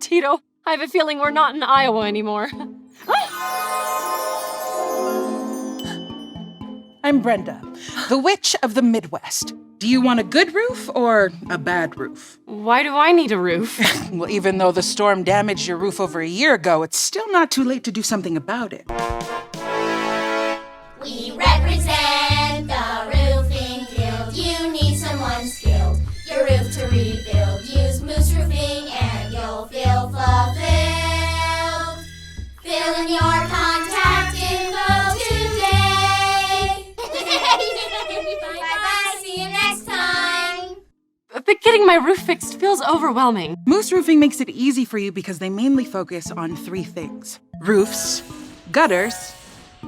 Tito. I have a feeling we're not in Iowa anymore. I'm Brenda, the witch of the Midwest. Do you want a good roof or a bad roof? Why do I need a roof? Well, even though the storm damaged your roof over a year ago, it's still not too late to do something about it. We represent the roofing guild. You need someone skilled. Your roof to rebuild. Use Moose Roofing and you'll feel fulfilled. Fill in your contact info today. Bye-bye. See you next time. But getting my roof fixed feels overwhelming. Moose Roofing makes it easy for you because they mainly focus on 3 things: roofs, gutters,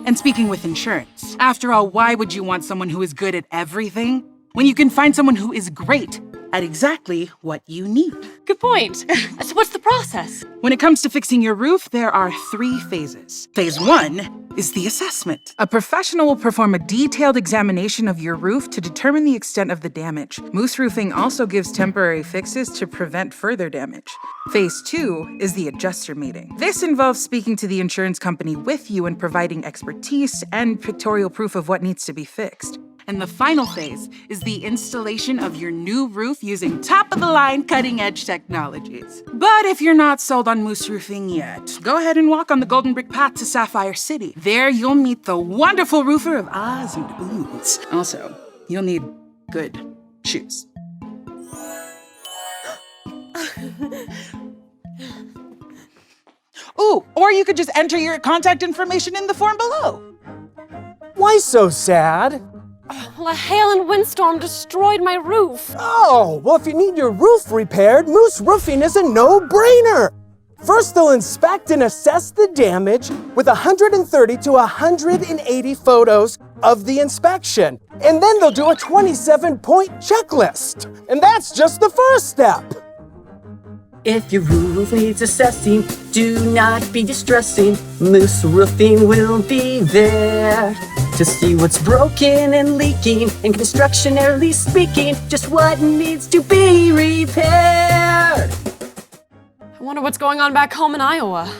and speaking with insurance. After all, why would you want someone who is good at everything when you can find someone who is great at exactly what you need? Good point. So what's the process? When it comes to fixing your roof, there are 3 phases. Phase 1 is the assessment. A professional will perform a detailed examination of your roof to determine the extent of the damage. Moose Roofing also gives temporary fixes to prevent further damage. Phase 2 is the adjuster meeting. This involves speaking to the insurance company with you and providing expertise and pictorial proof of what needs to be fixed. And the final phase is the installation of your new roof using top-of-the-line, cutting-edge technologies. But if you're not sold on Moose Roofing yet, go ahead and walk on the Golden Brick Path to Sapphire City. There you'll meet the wonderful roofer of Oz and Ooze. Also, you'll need good shoes. Ooh, or you could just enter your contact information in the form below. Why so sad? Well, a hail and windstorm destroyed my roof. Oh, well, if you need your roof repaired, Moose Roofing is a no-brainer. First, they'll inspect and assess the damage with 130 to 180 photos of the inspection. And then they'll do a 27-point checklist. And that's just the first step. If your roof needs assessing, do not be distressing. Moose Roofing will be there to see what's broken and leaking, and constructionally speaking, just what needs to be repaired. I wonder what's going on back home in Iowa.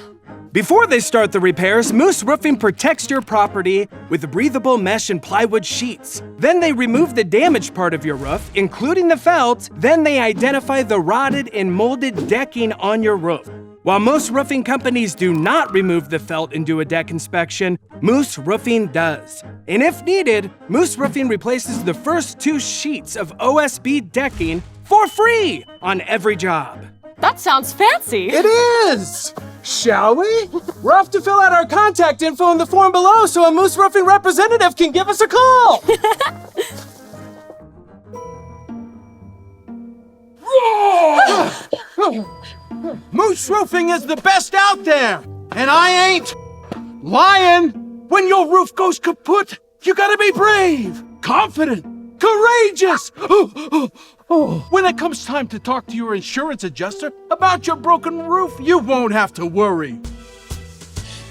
Before they start the repairs, Moose Roofing protects your property with breathable mesh and plywood sheets. Then they remove the damaged part of your roof, including the felt. Then they identify the rotted and molded decking on your roof. While most roofing companies do not remove the felt and do a deck inspection, Moose Roofing does. And if needed, Moose Roofing replaces the first 2 sheets of OSB decking for free on every job. That sounds fancy. It is! Shall we? We'll have to fill out our contact info in the form below so a Moose Roofing representative can give us a call. Moose Roofing is the best out there, and I ain't lying. When your roof goes kaput, you gotta be brave, confident, courageous. When it comes time to talk to your insurance adjuster about your broken roof, you won't have to worry.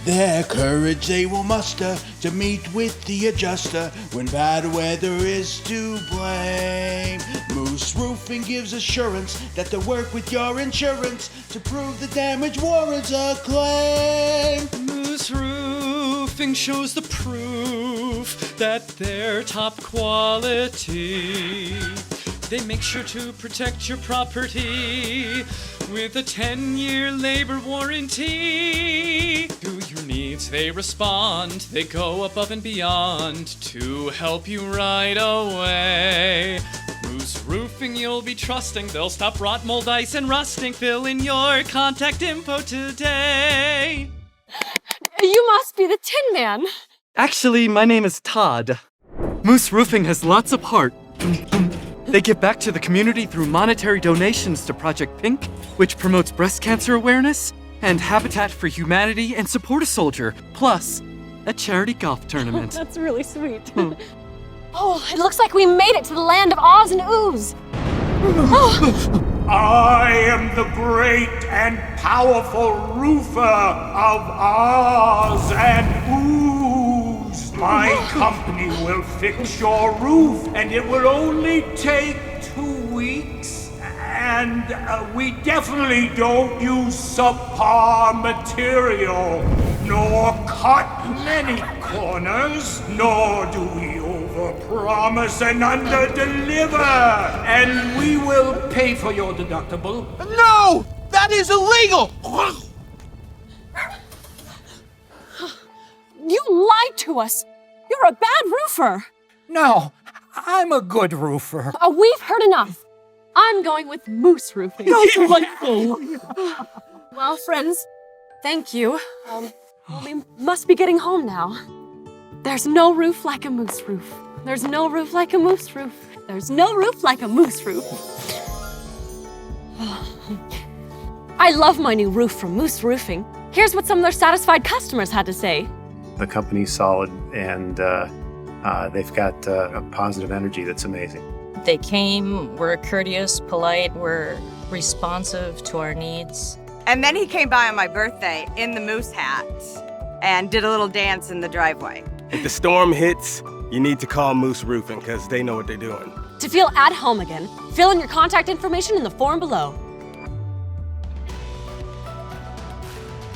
Their courage they will muster to meet with the adjuster when bad weather is to blame. Moose Roofing gives assurance that they'll work with your insurance to prove the damage warrants a claim. Moose Roofing shows the proof that they're top quality. They make sure to protect your property with a 10-year labor warranty. To your needs they respond, they go above and beyond to help you right away. Moose Roofing you'll be trusting, they'll stop rot, mold, ice, and rusting. Fill in your contact info today. You must be the Tin Man. Actually, my name is Todd. Moose Roofing has lots of heart. They give back to the community through monetary donations to Project Pink, which promotes breast cancer awareness, and Habitat for Humanity and Support a Soldier, plus a charity golf tournament. That's really sweet. Oh, it looks like we made it to the land of Oz and Ooze. I am the great and powerful roofer of Oz and Ooze. My company will fix your roof, and it will only take 2 weeks. And we definitely don't use subpar material, nor cut many corners, nor do we overpromise and underdeliver. And we will pay for your deductible. No! That is illegal! You lied to us! You're a bad roofer! No, I'm a good roofer. We've heard enough. I'm going with moose roofing. Well, friends, thank you. We must be getting home now. There's no roof like a moose roof. There's no roof like a moose roof. There's no roof like a moose roof. I love my new roof from Moose Roofing. Here's what some of their satisfied customers had to say. The company's solid, and they've got a positive energy that's amazing. They came, were courteous, polite, were responsive to our needs. And then he came by on my birthday in the moose hat and did a little dance in the driveway. If the storm hits, you need to call Moose Roofing because they know what they're doing. To feel at home again, fill in your contact information in the form below.